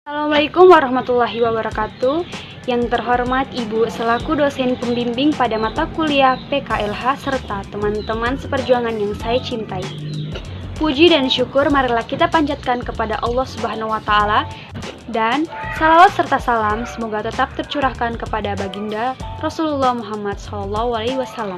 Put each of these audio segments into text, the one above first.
Assalamualaikum warahmatullahi wabarakatuh. Yang terhormat Ibu selaku dosen pembimbing pada mata kuliah PKLH serta teman-teman seperjuangan yang saya cintai. Puji dan syukur marilah kita panjatkan kepada Allah Subhanahu wa taala dan salawat serta salam semoga tetap tercurahkan kepada baginda Rasulullah Muhammad SAW.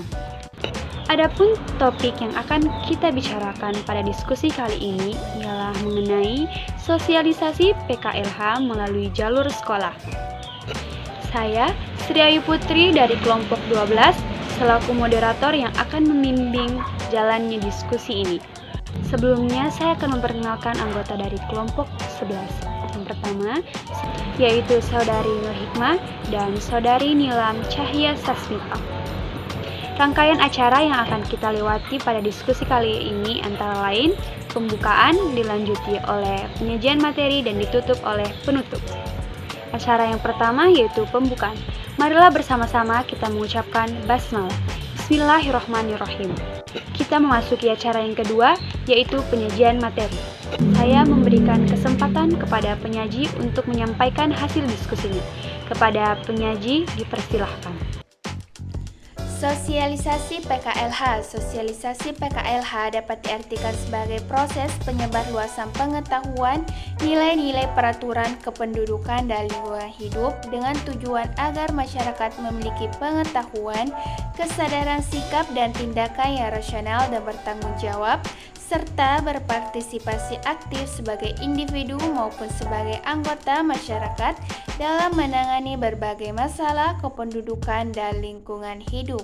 Adapun topik yang akan kita bicarakan pada diskusi kali ini ialah mengenai sosialisasi PKLH melalui jalur sekolah. Saya, Sri Ayu Putri dari kelompok 12, selaku moderator yang akan membimbing jalannya diskusi ini. Sebelumnya, saya akan memperkenalkan anggota dari kelompok 11. Yang pertama, yaitu Saudari Nur Hikmah dan Saudari Nilam Cahya Sasmita. Rangkaian acara yang akan kita lewati pada diskusi kali ini antara lain pembukaan, dilanjuti oleh penyajian materi dan ditutup oleh penutup. Acara yang pertama yaitu pembukaan. Marilah bersama-sama kita mengucapkan basmalah. Bismillahirrahmanirrahim. Kita memasuki acara yang kedua yaitu penyajian materi. Saya memberikan kesempatan kepada penyaji untuk menyampaikan hasil diskusinya. Kepada penyaji dipersilahkan. Sosialisasi PKLH. Sosialisasi PKLH dapat diartikan sebagai proses penyebarluasan pengetahuan, nilai-nilai peraturan kependudukan dan lingkungan hidup dengan tujuan agar masyarakat memiliki pengetahuan, kesadaran sikap dan tindakan yang rasional dan bertanggung jawab, serta berpartisipasi aktif sebagai individu maupun sebagai anggota masyarakat dalam menangani berbagai masalah kependudukan dan lingkungan hidup.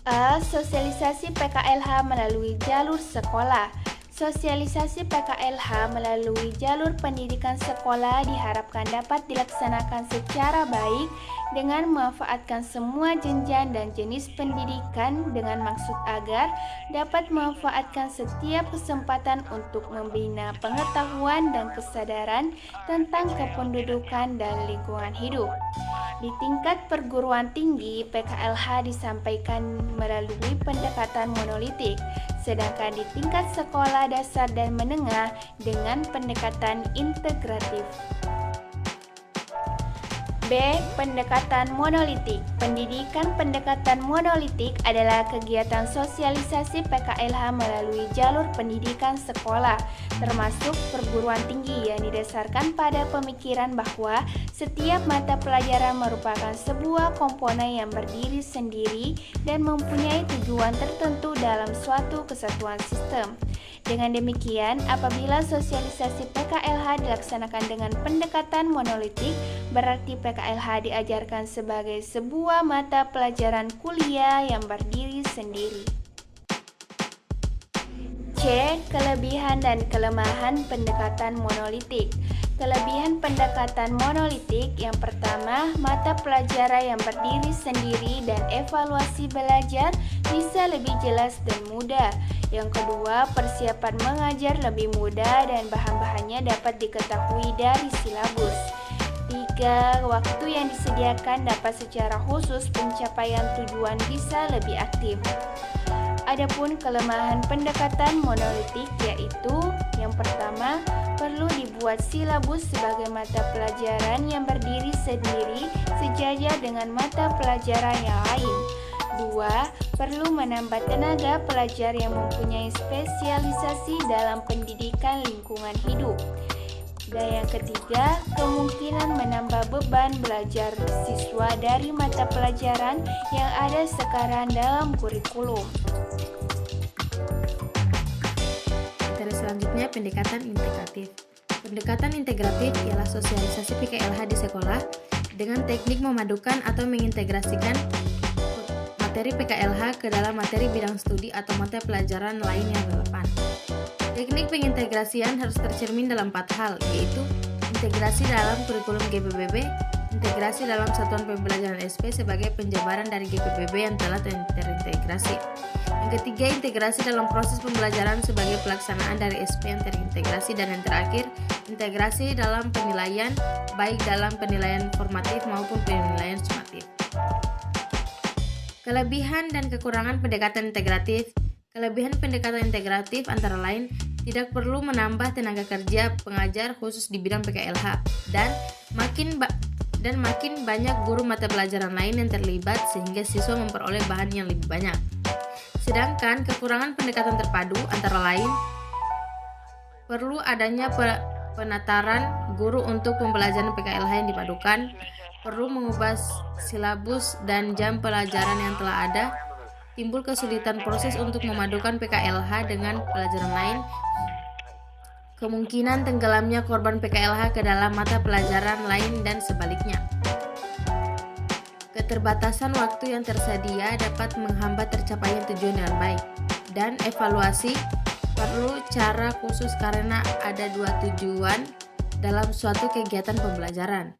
A. Sosialisasi PKLH melalui jalur sekolah. Sosialisasi PKLH melalui jalur pendidikan sekolah diharapkan dapat dilaksanakan secara baik dengan memanfaatkan semua jenjang dan jenis pendidikan dengan maksud agar dapat memanfaatkan setiap kesempatan untuk membina pengetahuan dan kesadaran tentang kependudukan dan lingkungan hidup. Di tingkat perguruan tinggi, PKLH disampaikan melalui pendekatan monolitik, sedangkan di tingkat sekolah dasar dan menengah dengan pendekatan integratif. B. Pendekatan monolitik. Pendidikan pendekatan monolitik adalah kegiatan sosialisasi PKLH melalui jalur pendidikan sekolah, termasuk perguruan tinggi yang didasarkan pada pemikiran bahwa setiap mata pelajaran merupakan sebuah komponen yang berdiri sendiri dan mempunyai tujuan tertentu dalam suatu kesatuan sistem. Dengan demikian, apabila sosialisasi PKLH dilaksanakan dengan pendekatan monolitik, berarti PKLH diajarkan sebagai sebuah mata pelajaran kuliah yang berdiri sendiri. C. Kelebihan dan kelemahan pendekatan monolitik. Kelebihan pendekatan monolitik yang pertama, mata pelajaran yang berdiri sendiri dan evaluasi belajar bisa lebih jelas dan mudah. Yang kedua, persiapan mengajar lebih mudah dan bahan-bahannya dapat diketahui dari silabus. 3. Waktu yang disediakan dapat secara khusus pencapaian tujuan bisa lebih aktif. Adapun kelemahan pendekatan monolitik yaitu yang pertama, perlu dibuat silabus sebagai mata pelajaran yang berdiri sendiri sejajar dengan mata pelajaran yang lain. 2. Perlu menambah tenaga pelajar yang mempunyai spesialisasi dalam pendidikan lingkungan hidup. Dan yang ketiga, kemungkinan menambah beban belajar siswa dari mata pelajaran yang ada sekarang dalam kurikulum. Materi selanjutnya, pendekatan integratif. Pendekatan integratif ialah sosialisasi PKLH di sekolah dengan teknik memadukan atau mengintegrasikan materi PKLH ke dalam materi bidang studi atau mata pelajaran lain yang relevan. Teknik pengintegrasian harus tercermin dalam 4 hal, yaitu integrasi dalam kurikulum GPPB, integrasi dalam satuan pembelajaran SP sebagai penjabaran dari GPPB yang telah terintegrasi. Yang ketiga, integrasi dalam proses pembelajaran sebagai pelaksanaan dari SP yang terintegrasi. Dan yang terakhir, integrasi dalam penilaian, baik dalam penilaian formatif maupun penilaian sumatif. Kelebihan dan kekurangan pendekatan integratif. Kelebihan pendekatan integratif antara lain tidak perlu menambah tenaga kerja pengajar khusus di bidang PKLH dan makin banyak guru mata pelajaran lain yang terlibat sehingga siswa memperoleh bahan yang lebih banyak. Sedangkan kekurangan pendekatan terpadu antara lain perlu adanya penataran guru untuk pembelajaran PKLH yang dipadukan, perlu mengubah silabus dan jam pelajaran yang telah ada, timbul kesulitan proses untuk memadukan PKLH dengan pelajaran lain, kemungkinan tenggelamnya korban PKLH ke dalam mata pelajaran lain dan sebaliknya. Keterbatasan waktu yang tersedia dapat menghambat tercapainya tujuan dengan baik, dan evaluasi perlu cara khusus karena ada dua tujuan dalam suatu kegiatan pembelajaran.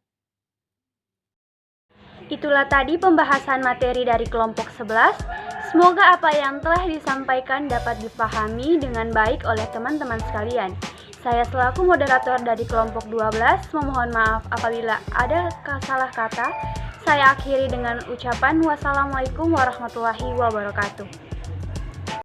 Itulah tadi pembahasan materi dari kelompok 11. Semoga apa yang telah disampaikan dapat dipahami dengan baik oleh teman-teman sekalian. Saya selaku moderator dari kelompok 12 memohon maaf apabila ada salah kata. Saya akhiri dengan ucapan wassalamualaikum warahmatullahi wabarakatuh.